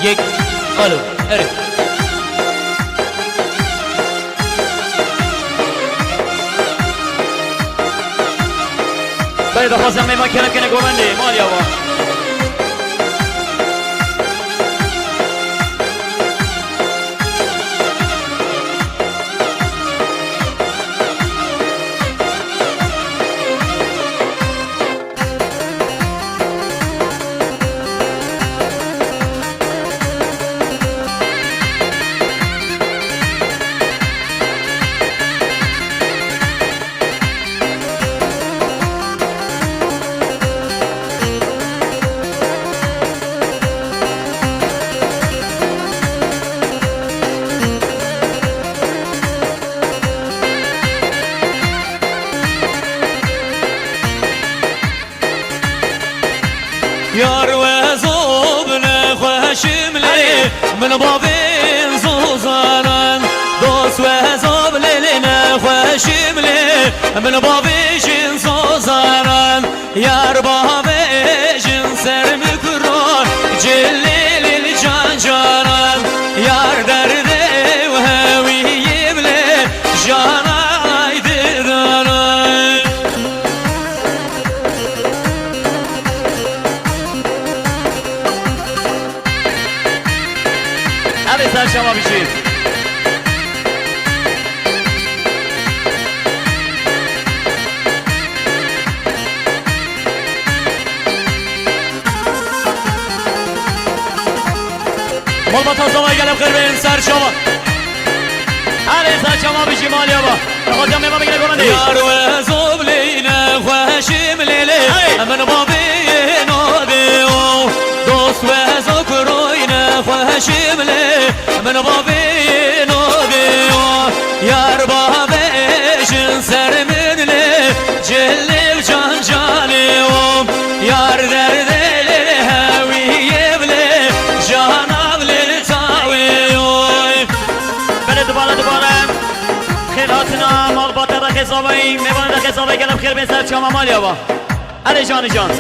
یک الو اره باید خواستم میمان کنم کنه گومنده مالی آبا یار و زوبن خوشم لی من بابین زوزانن دوست و زوب لی خوشم لی من بابیشین زوزانن یار بابیشین سر میکران جلیل جان جانن یار درده و هویم لی جانای دیدانن علی سر شما بشید مال با تازه گلم خیر به این سر شما علی سر شما بشید مالی آبا نخواستم میمان بگیره گمنده یار و زوب لینه خوشم لیلی من بابین آدیو دوست و زکروینه خوشم لی من بابین آدیو یار بابیشن سر من لی جلیل جان جانیو یار درده لی هویم لی جانم لی تاویو بله دوباره خیراتنا مال با تا خزابایی میبانه دا خزابایی گلم خیر به این سر شما مالی آبا علی جان جان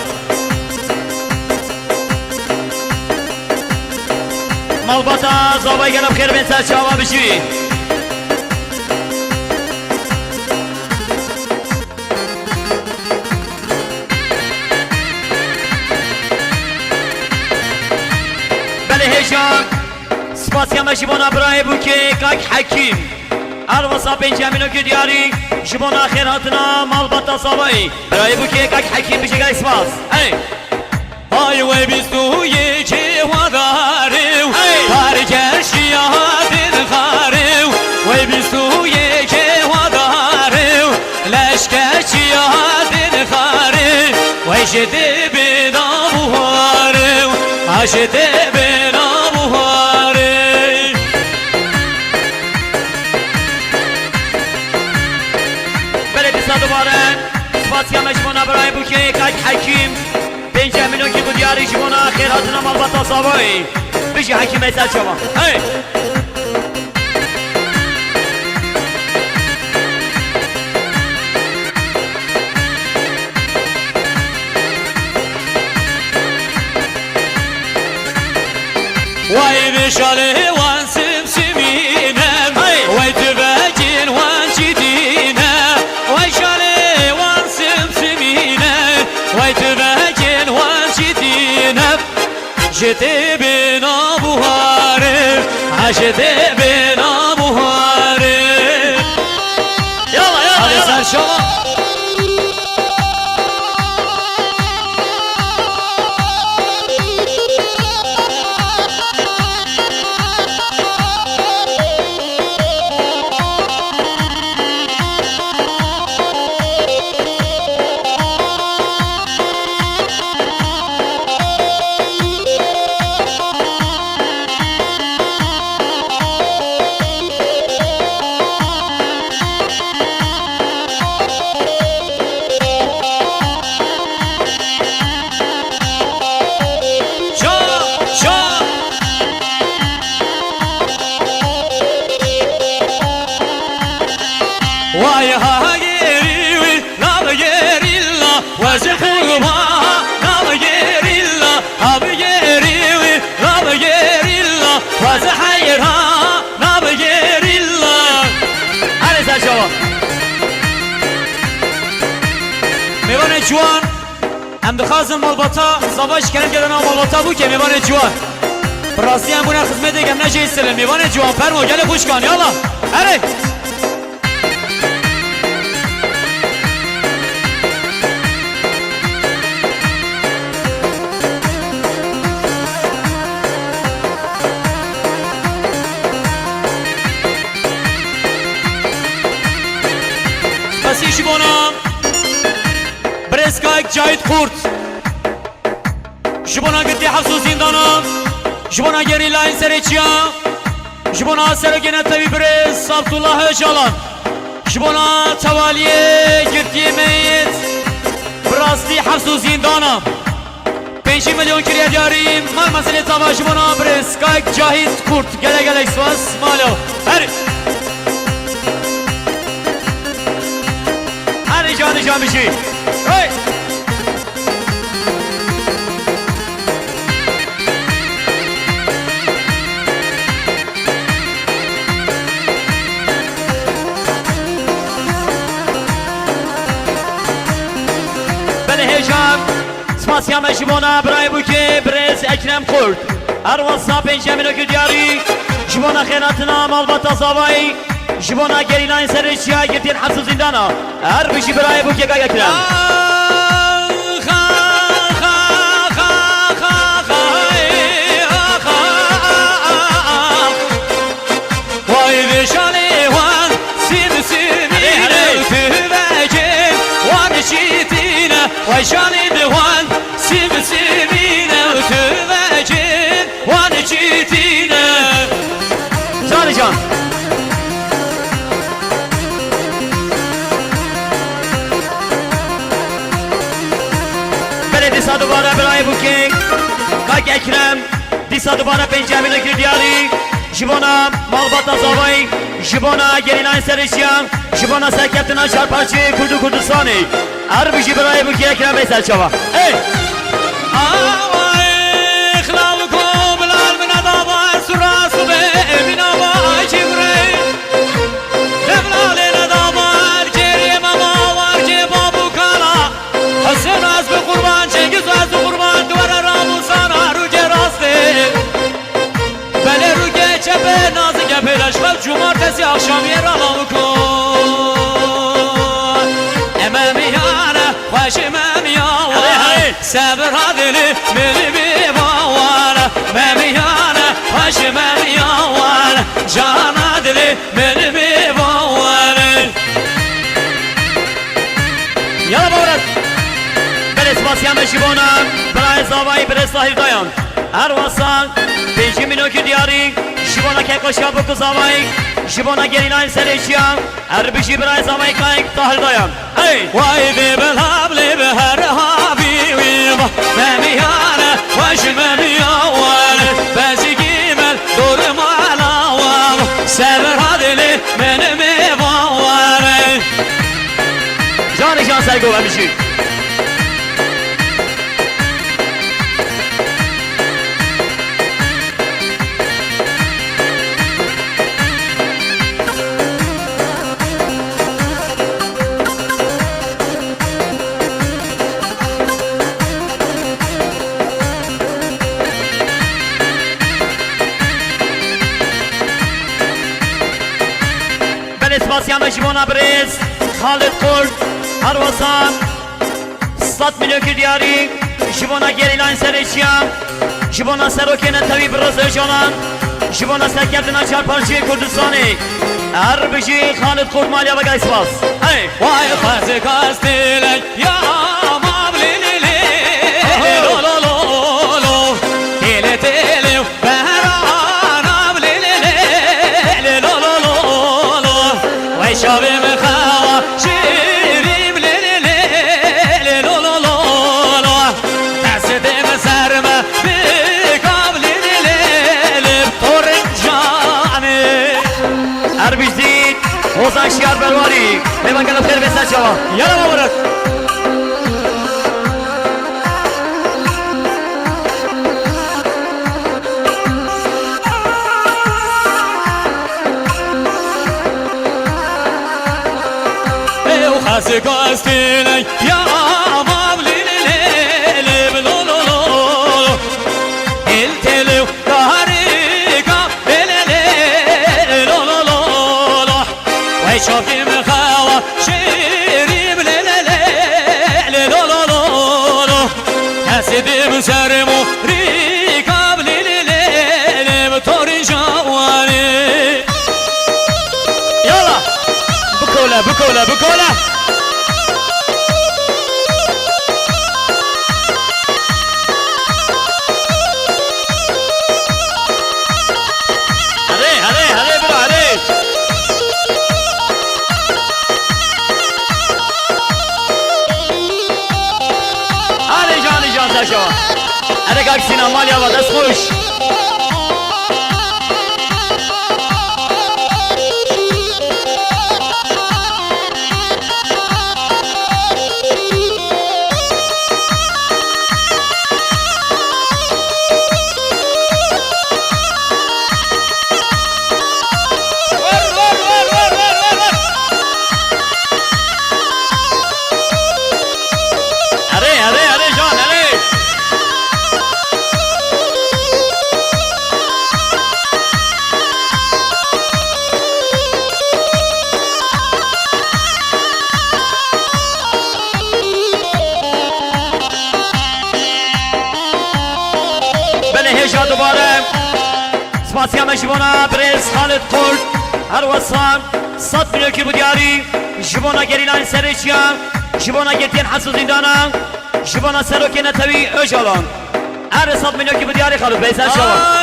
مال با تا زابایی گلم خیر به این سر شما بشوی بله هیشان سپاسی همه شبانا برای بوکه کاک حکیم الواسا پنج همینو که دیاری شبانا خیراتنا مال باتا صابایی برای بوکه کاک حکیم بشه گای سپاس ای وی بیستو یکی وداریو کارگر شیادین خاریو وی بیستو یکی وداریو لشکر شیادین خاری وی شده بینا بوهاریو شده بینا بوهاری بله دیسا دوباره سپاسی همه شبانا برای بوکه کاک حکیم پنج همینو که دیاری شبانا خیراتنا مال باتا صابایی بشه حکیم ایسر شما وای بشاله وان سمسمینم وای تباجين وان جدينا وای شاله وان سمسمینم وای تباجين وان جدينا جدي بنا بوهاره عجدي بنا بوهاره يلا يلا هذا صار شو وای هاگیری نامگیریلا وزخورما نامگیریلا هاگیری نامگیری جوان ام دخوازم مالباتا زواج کردن که دنام مالباتا بو که میوان جوان براستی هم بونه خدمت دیگم نجه ایستله میوان جوان فرمو گل خوش کن یالا اره پسی شبانم برسکایک جاید خورد جبونا گردی حفظ و زندانم جبونا گری لاین سر چیا جبونا سرگینه تبی برز سابت الله جالان جبونا توالیه گردی میت براستی حفظ و زندانم 5 میلیون کریه داریم مال مسئله تاوا جبونا برسکایک جاید خورد گله گله سواس مالو هری جان بشی سپاسیام جبونا برای بوکه برز اکرم خورد هر وصا 5 میلیون دیاری جبونا خیراتنا مالباتا زاوایی جبونا گریلان سر چیا گرتین حبس زندانا هر بشی برای بوکه گای اکرم وای بشالی وان سیم سیمینه تبجه وان شیتینه وای شالی دوان سیم سیمینه تبجه وان شیتینه جان جان دیسا دوباره برای بوکینگ کاک اکرم دیسا دوباره 5 میلیون دیاری جبونا مالباتا زاوایی جبونا گرینای سرشیان جبونا سرکتنا شارپارچی کردستانی هر بشی برای بوکی اکرم بیسر چوا ای آوای خلال کو بلال من داوای سراس به من آوای چبری بلال نداوای جری ماما وارجی بابو کالا حسین از به قربان چنگیز از قربان دوار راموسانا رو جراسته بله رو که چپه نازگه پیلش و جمارتسی آخشامی رالو کن امامیانه خوش امامیانه صبر دلی ملی بی باوانه امامیانه خوش امامیانه جان دلی ملی بی باوانه یالا باورد بله سپاسیام شبانم برای زاوایی بره ساحل دایان هر واسان 5 میلیون دیاری شبانا که قشاب بکو زاوایی شبانا گرینای سرشیان هر بشی برای زاوایی که ساحل دایان وای بی بلابلی به هر هابی ویم ممیانه وش ممیانه بزی گیمل دور مالاوام سبر دلی من میوانه جان سرگو بمیشی سپاسیام جبونا برز خالد خورد هر واسان 100 میلیون دیاری جبونا گریلان سرشیان جبونا سروکین تاوی برز جانان جبونا سرکتنا چارپارچی کردستانی هر بشی خالد خورد مالیا بگای سپاس وای خازی کاستیلی یا مابلی لیلی لو لو لو لو تیلی تیلی بهران ابلی لیلی لو لو لو لو وای شابی مخوا شیریم لیلی لیلی لو لو لو لو دستیم سرمه بیکاب لیلی لیلی تورنجانی هر بیشتید حوزان شیار برواری میوان گلو خیر بسر شما یالا مبارک خاص کاستیلی یا شاكيم خوا شيريم ليلي لولولولو هسيدم سرمو ريكاب ليلي بطوري جواني يلا بكولا بكولا بكولا هذا قاعد سينا مال يلا دس خوش دوباره سپاسیا مجبونا برز خالد قرد هر وصان 100 میلیون کی بودیاری جبونا گریلان سرچیا جبونا گتین حسو زندانا جبونا سروکی نتوی اجالان هر 100 میلیون کی بودیاری خالد بیسر شوا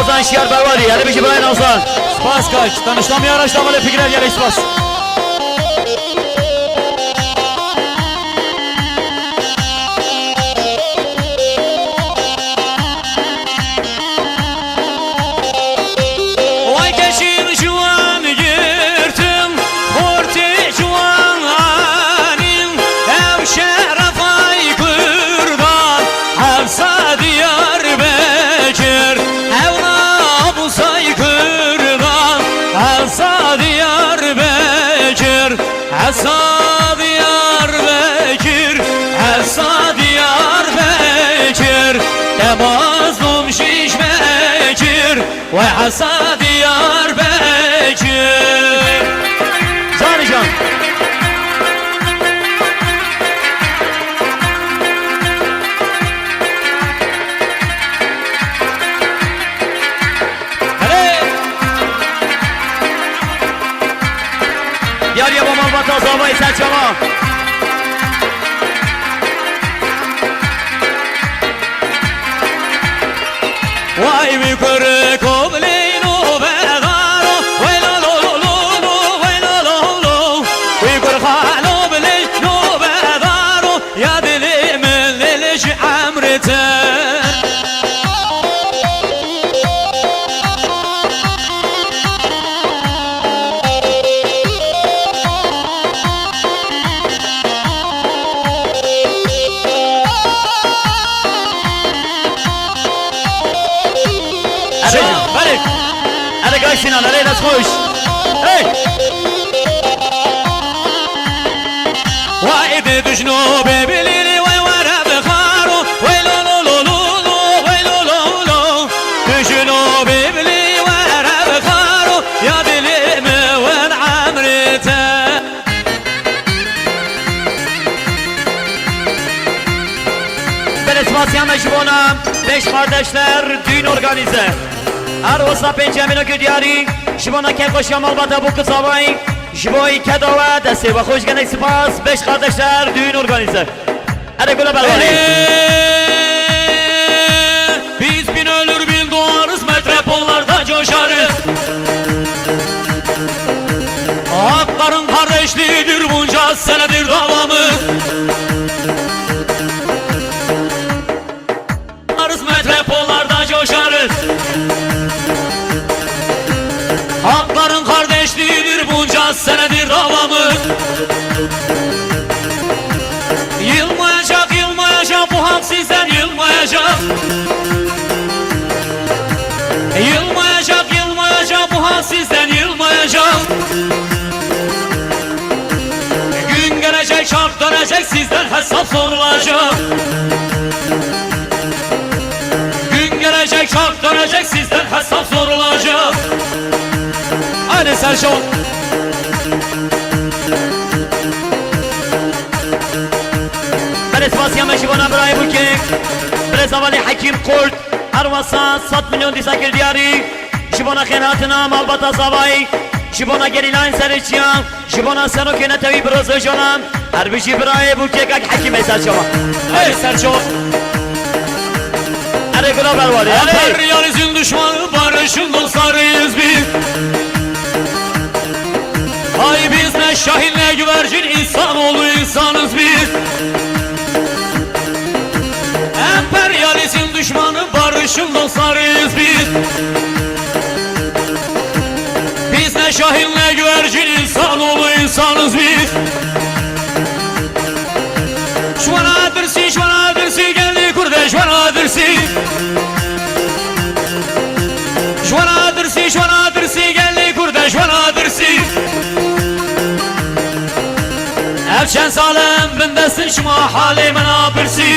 Ozan Şiyar Bervali, hadi bir şey Brian Ozan. Spas kaç, tanışlamaya araçlamalı fikirler gel Spas. Vay keşir juan girtim, horti juan anim, ev şerefay kurban, hevsa diyar bekir. Hasa diyar bekir, hasa diyar bekir, hasa diyar bekir. Demazlum şiş bekir, vay hasa diyar bekir. Can. Yar ya babam vatan zavayı sen çama. Vay mi kırık obleyno bedaro, vay la lo lo lo lo, vay la lo lo. Mi kırık obleyno bedaro, ya dilimin liliş emriten. هذا قاعد سنان عليه ناس خوش اي وايد دجنوب بليلي وي ورا بخارو وي لو لو لو لو وي لو لو لو دجنوب بلي ورا بخارو يا بلي وين عمرته Belediyesi Mecbuna 5 kardeşler düğün organize. Arvosa Benjamin Öküdiyari Jibona Kevkoş Yamal Bata bu kızavay Jiboy Kedova desi ve hoş geldin spas 5 kardeşler düğün organize. Hadi güle bervali. Biz bin ölür bin doğarız metropollarda coşarız. Hakların kardeşliğidir bunca senedir davamız. Metropollarda coşarız. Hakların kardeşliğidir bunca senedir davamız. Yılmayacak bu hak sizden Yılmayacak, yılmayacak, bu hal sizden yılmayacak. Gün gelecek, şart dönecek, sizden hesap sorulacak. Gün gelecek, şart dönecek, sizden hesap sorulacak. Hadi Sercan. برسپاسی همه شبانه برای بوکینگ برس اولی حکیم قرد هر وسط 100 میلیون دیسا کل دیاری شبانه خیراتنا مالباتا زبایی شبانه گریلاین سرچیان شبانه سنو که نتوی بروزو جانم هر بشی برای بوکینگ اک حکیم ایسا شما Hey Sercan. اره گلا بروالی اره Realizm düşmanı barışın dostlarıyız biz. Ay biz ne şahin ne güvercin insanoğlu insanız biz. Emperyalizm düşmanı barışın dostlarıyız biz. Biz ne şahin ne güvercin insanoğlu insanız biz. Şvana adırsi geldi kurdeş şvana adırsi. Şvana adırsi geldi kurdeş şvana adırsi. Evşen salem bindesin şma hali menabirsi.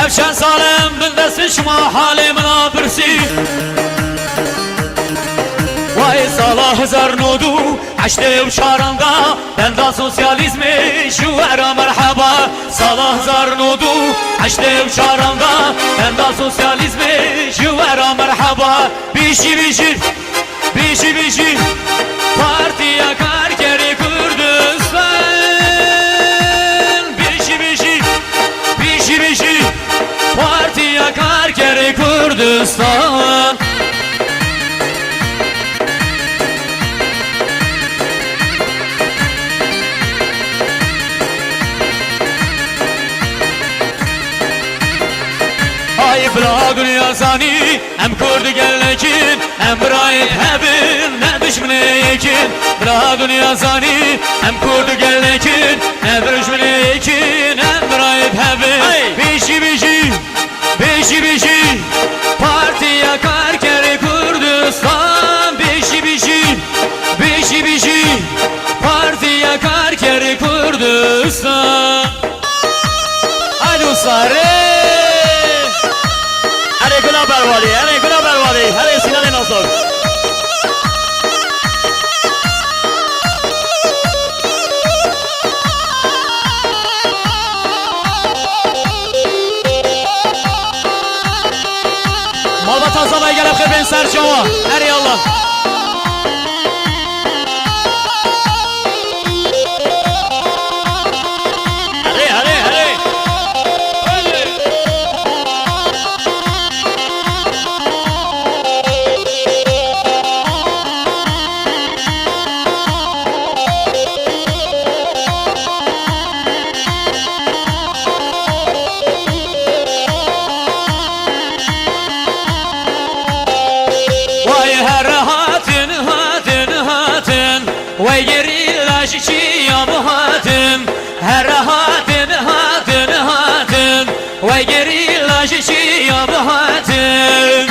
Evşen salem bindesin şma hali menabirsi. Vay salah zarnodu Aşte uçaranda Benda sosyalizmi Şuvera merhaba Salah zarnodu Aşte uçaranda Benda sosyalizmi Şuvera merhaba Bişi bişi Bişi bişi Parti yakar geri Kürdistan Bişi bişi Bişi bişi Parti yakar geri Kürdistan Bla dünya zani hem kurdu gelekin hem brayet hebin ne düşmenekin Bla dünya zani hem kurdu gelekin hem düşmenekin hem brayet hebin Bişi bişi Bişi bişi Parti yakar geri Kürdistan Bişi bişi Bişi bişi Parti yakar geri Kürdistan Hadi usare اره گلا بروالی اره گلا بروالی اره سینان ناصر Malbat azabaya gelip ben Sercan'a her yallah اره اره اره Ve gerilaş çiyam hatim Her hatin hatin hatin Ve gerilaş çiyam hatim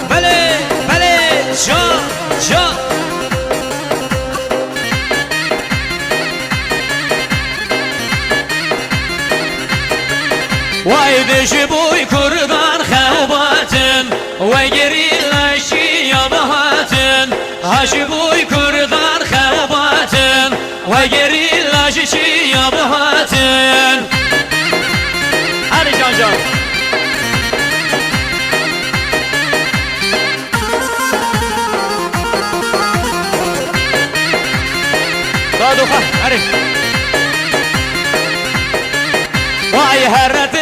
Bele bele can can Vay beşi boy kurdan xebatin Ve gerilaş çiyam hatin Haşı boy kurdan xebatin Ve gerilaş çiyam hatin hadi can can Hadi Vay herret